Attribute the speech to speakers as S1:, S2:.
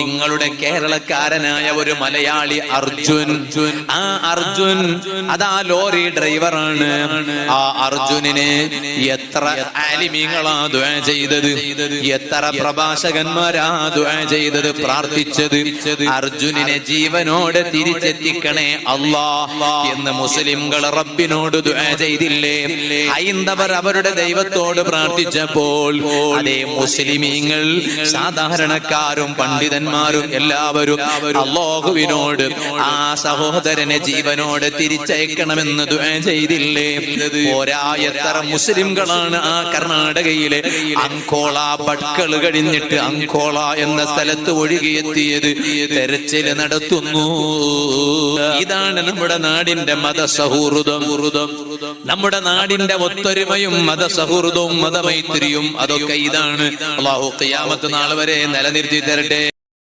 S1: നിങ്ങളുടെ കേരളക്കാരനായ ഒരു മലയാളി അർജുൻ, ആ അർജുൻ അതാ ലോറി ഡ്രൈവറാണ്. ആ അർജുനിനെ എത്ര ആലിമീങ്ങളാ ദുആ ചെയ്തത്, എത്ര പ്രഭാഷകന്മാരാ ദുആ ചെയ്തത്, പ്രാർത്ഥിച്ചത്. അർജുനിനെ ജീവനോടെ തിരിച്ചെത്തിക്കണേ അല്ലാഹ് എന്ന് മുസ്ലിംകൾ റബ്ബിനോട് ദുആ ചെയ്തില്ലേ? ഹൈന്ദവർ അവരുടെ ദൈവത്തോട് പ്രാർത്ഥിച്ചപ്പോൾ അതേ മുസ്ലിമീങ്ങൾ സാധാരണക്കാരും പണ്ഡിതന്മാരും എല്ലാവരും അല്ലാഹുവിനോട് ആ സഹോദരനെ ജീവനോടെ തിരിച്ചയക്കണമെന്ന് ദുആ ചെയ്തില്ലേ? പോരാ, എത്ര മുസ്ലിംകളാണ് ആ കർണാടകയിലെ അങ്കോള ഭട്കൾ കഴിഞ്ഞിട്ട് അങ്കോള എന്ന സ്ഥലത്ത് ഒഴുകിയെത്തിയത്. തെരച്ചില് നടത്തുന്നു. ഇതാണ് നമ്മുടെ നാടിന്റെ മതസൗഹൃദം, നമ്മുടെ നാടിന്റെ ഒത്തൊരുമയും മതസൗഹൃദവും മതമൈത്രിയും. അതൊക്കെ ഇതാണ്. അല്ലാഹു ഖിയാമത്ത് നാൾ വരെ നിലനിർത്തി തരട്ടെ.